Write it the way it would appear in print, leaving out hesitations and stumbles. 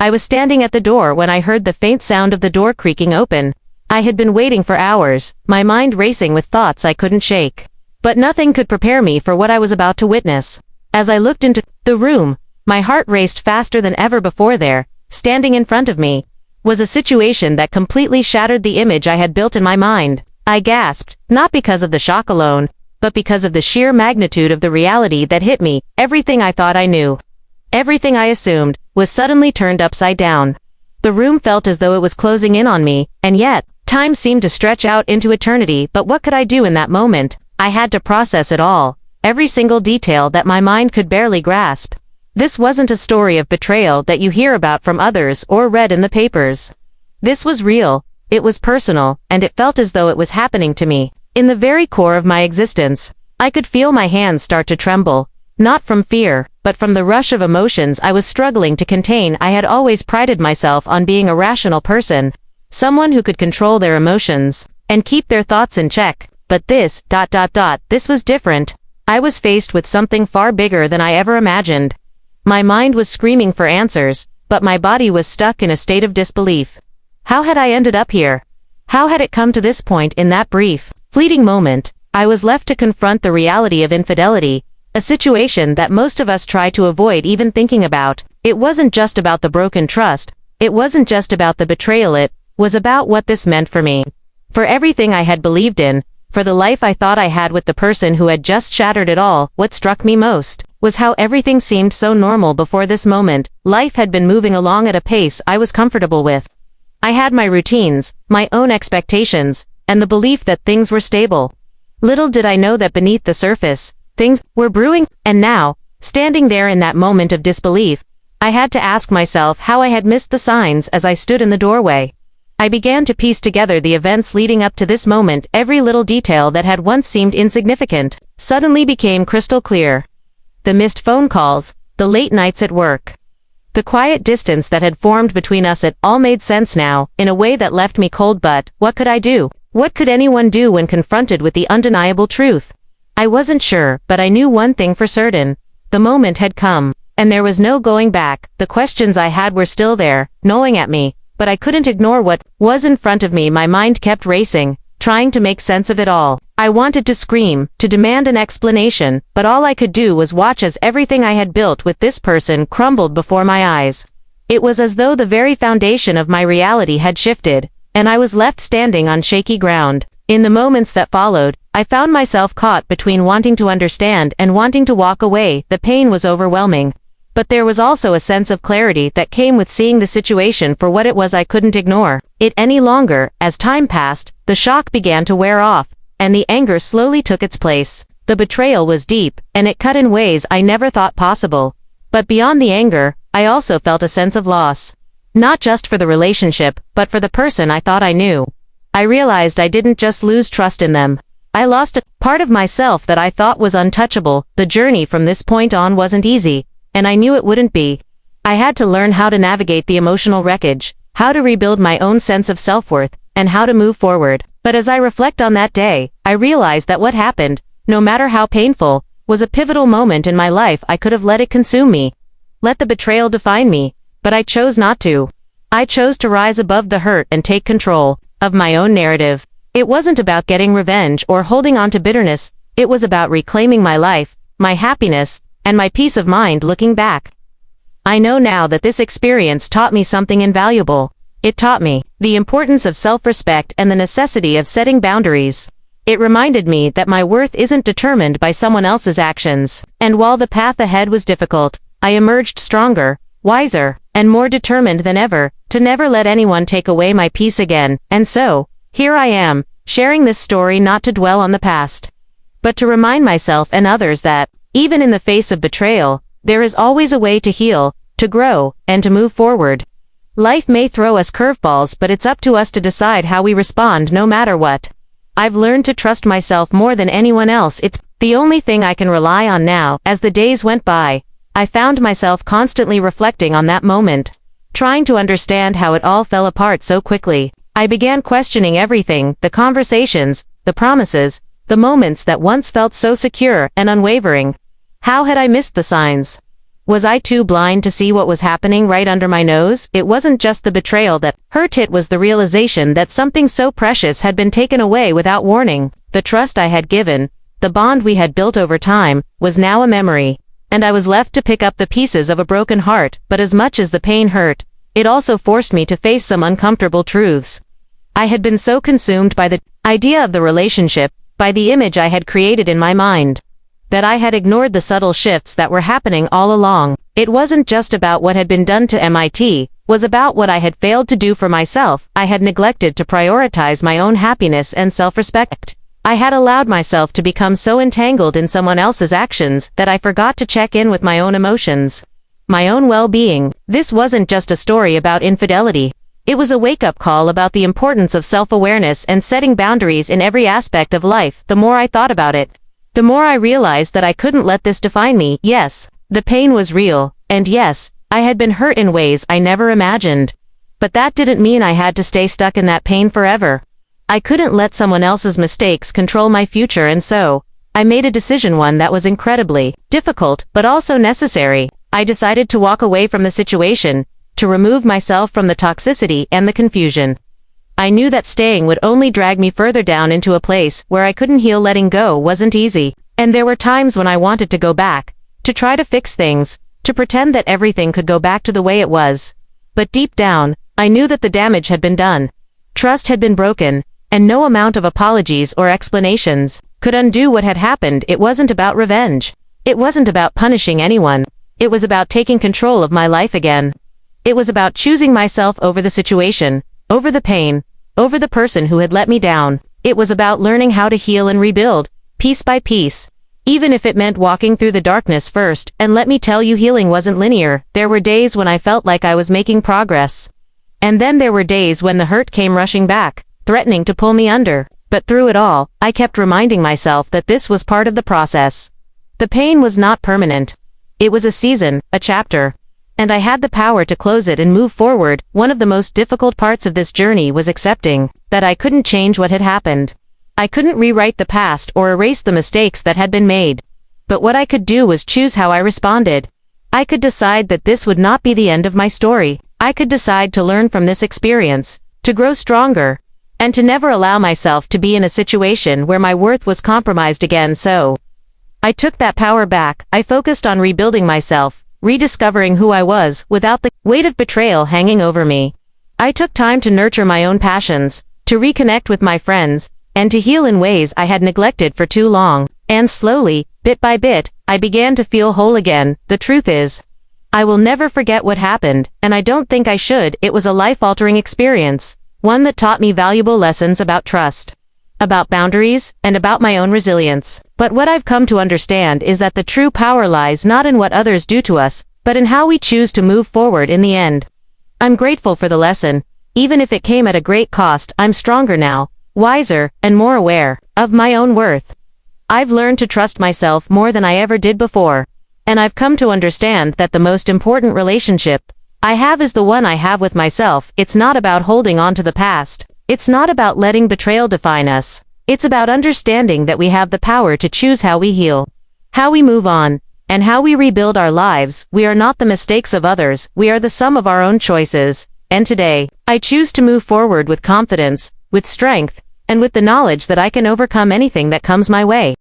I was standing at the door when I heard the faint sound of the door creaking open. I had been waiting for hours, my mind racing with thoughts I couldn't shake. But nothing could prepare me for what I was about to witness. As I looked into the room, my heart raced faster than ever before. There, standing in front of me, was a situation that completely shattered the image I had built in my mind. I gasped, not because of the shock alone, but because of the sheer magnitude of the reality that hit me. Everything I thought I knew, everything I assumed, was suddenly turned upside down. The room felt as though it was closing in on me, and yet, time seemed to stretch out into eternity. But what could I do in that moment? I had to process it all, every single detail that my mind could barely grasp. This wasn't a story of betrayal that you hear about from others or read in the papers. This was real, it was personal, and it felt as though it was happening to me. In the very core of my existence, I could feel my hands start to tremble, not from fear, but from the rush of emotions I was struggling to contain. I had always prided myself on being a rational person, someone who could control their emotions and keep their thoughts in check. But this was different. I was faced with something far bigger than I ever imagined. My mind was screaming for answers, but my body was stuck in a state of disbelief. How had I ended up here? How had it come to this point? In that brief, fleeting moment, I was left to confront the reality of infidelity, a situation that most of us try to avoid even thinking about. It wasn't just about the broken trust, it wasn't just about the betrayal, it was about what this meant for me. For everything I had believed in, for the life I thought I had with the person who had just shattered it all. What struck me most was how everything seemed so normal before this moment. Life had been moving along at a pace I was comfortable with. I had my routines, my own expectations, and the belief that things were stable. Little did I know that beneath the surface, things were brewing. And now, standing there in that moment of disbelief, I had to ask myself how I had missed the signs. As I stood in the doorway, I began to piece together the events leading up to this moment. Every little detail that had once seemed insignificant suddenly became crystal clear. The missed phone calls, the late nights at work, the quiet distance that had formed between us, it all made sense now, in a way that left me cold. But what could I do? What could anyone do when confronted with the undeniable truth? I wasn't sure, but I knew one thing for certain. The moment had come, and there was no going back. The questions I had were still there, gnawing at me, but I couldn't ignore what was in front of me. My mind kept racing, trying to make sense of it all. I wanted to scream, to demand an explanation, but all I could do was watch as everything I had built with this person crumbled before my eyes. It was as though the very foundation of my reality had shifted, and I was left standing on shaky ground. In the moments that followed, I found myself caught between wanting to understand and wanting to walk away. The pain was overwhelming, but there was also a sense of clarity that came with seeing the situation for what it was. I couldn't ignore it any longer. As time passed, the shock began to wear off, and the anger slowly took its place. The betrayal was deep, and it cut in ways I never thought possible. But beyond the anger, I also felt a sense of loss. Not just for the relationship, but for the person I thought I knew. I realized I didn't just lose trust in them. I lost a part of myself that I thought was untouchable. The journey from this point on wasn't easy, and I knew it wouldn't be. I had to learn how to navigate the emotional wreckage, how to rebuild my own sense of self-worth, and how to move forward. But as I reflect on that day, I realized that what happened, no matter how painful, was a pivotal moment in my life. I could have let it consume me, let the betrayal define me, but I chose not to. I chose to rise above the hurt and take control of my own narrative. It wasn't about getting revenge or holding on to bitterness. It was about reclaiming my life, my happiness, and my peace of mind. Looking back, I know now that this experience taught me something invaluable. It taught me the importance of self-respect and the necessity of setting boundaries. It reminded me that my worth isn't determined by someone else's actions. And while the path ahead was difficult, I emerged stronger, wiser, and more determined than ever to never let anyone take away my peace again. And so, here I am, sharing this story not to dwell on the past, but to remind myself and others that, even in the face of betrayal, there is always a way to heal, to grow, and to move forward. Life may throw us curveballs, but it's up to us to decide how we respond no matter what. I've learned to trust myself more than anyone else. It's the only thing I can rely on now. As the days went by, I found myself constantly reflecting on that moment, trying to understand how it all fell apart so quickly. I began questioning everything, the conversations, the promises, the moments that once felt so secure and unwavering. How had I missed the signs? Was I too blind to see what was happening right under my nose? It wasn't just the betrayal that hurt, it was the realization that something so precious had been taken away without warning. The trust I had given, the bond we had built over time, was now a memory. And I was left to pick up the pieces of a broken heart. But as much as the pain hurt, it also forced me to face some uncomfortable truths. I had been so consumed by the idea of the relationship, by the image I had created in my mind, that I had ignored the subtle shifts that were happening all along. It wasn't just about what had been done to MIT, was about what I had failed to do for myself. I had neglected to prioritize my own happiness and self-respect. I had allowed myself to become so entangled in someone else's actions that I forgot to check in with my own emotions, my own well-being. This wasn't just a story about infidelity. It was a wake-up call about the importance of self-awareness and setting boundaries in every aspect of life. The more I thought about it, the more I realized that I couldn't let this define me. Yes, the pain was real, and yes, I had been hurt in ways I never imagined. But that didn't mean I had to stay stuck in that pain forever. I couldn't let someone else's mistakes control my future, and so I made a decision, one that was incredibly difficult, but also necessary. I decided to walk away from the situation, to remove myself from the toxicity and the confusion. I knew that staying would only drag me further down into a place where I couldn't heal. Letting go wasn't easy, and there were times when I wanted to go back, to try to fix things, to pretend that everything could go back to the way it was. But deep down, I knew that the damage had been done. Trust had been broken, and no amount of apologies or explanations could undo what had happened. It wasn't about revenge. It wasn't about punishing anyone. It was about taking control of my life again. It was about choosing myself over the situation, over the pain, over the person who had let me down. It was about learning how to heal and rebuild, piece by piece, even if it meant walking through the darkness first. And let me tell you, healing wasn't linear. There were days when I felt like I was making progress. And then there were days when the hurt came rushing back, threatening to pull me under. But through it all, I kept reminding myself that this was part of the process. The pain was not permanent. It was a season, a chapter. And I had the power to close it and move forward. One of the most difficult parts of this journey was accepting that I couldn't change what had happened. I couldn't rewrite the past or erase the mistakes that had been made. But what I could do was choose how I responded. I could decide that this would not be the end of my story. I could decide to learn from this experience, to grow stronger, and to never allow myself to be in a situation where my worth was compromised again. So I took that power back. I focused on rebuilding myself, rediscovering who I was, without the weight of betrayal hanging over me. I took time to nurture my own passions, to reconnect with my friends, and to heal in ways I had neglected for too long. And slowly, bit by bit, I began to feel whole again. The truth is, I will never forget what happened, and I don't think I should. It was a life-altering experience, one that taught me valuable lessons about trust, about boundaries, and about my own resilience. But what I've come to understand is that the true power lies not in what others do to us, but in how we choose to move forward in the end. I'm grateful for the lesson, even if it came at a great cost. I'm stronger now, wiser, and more aware of my own worth. I've learned to trust myself more than I ever did before, and I've come to understand that the most important relationship I have is the one I have with myself. It's not about holding on to the past. It's not about letting betrayal define us. It's about understanding that we have the power to choose how we heal, how we move on, and how we rebuild our lives. We are not the mistakes of others. We are the sum of our own choices. And today, I choose to move forward with confidence, with strength, and with the knowledge that I can overcome anything that comes my way.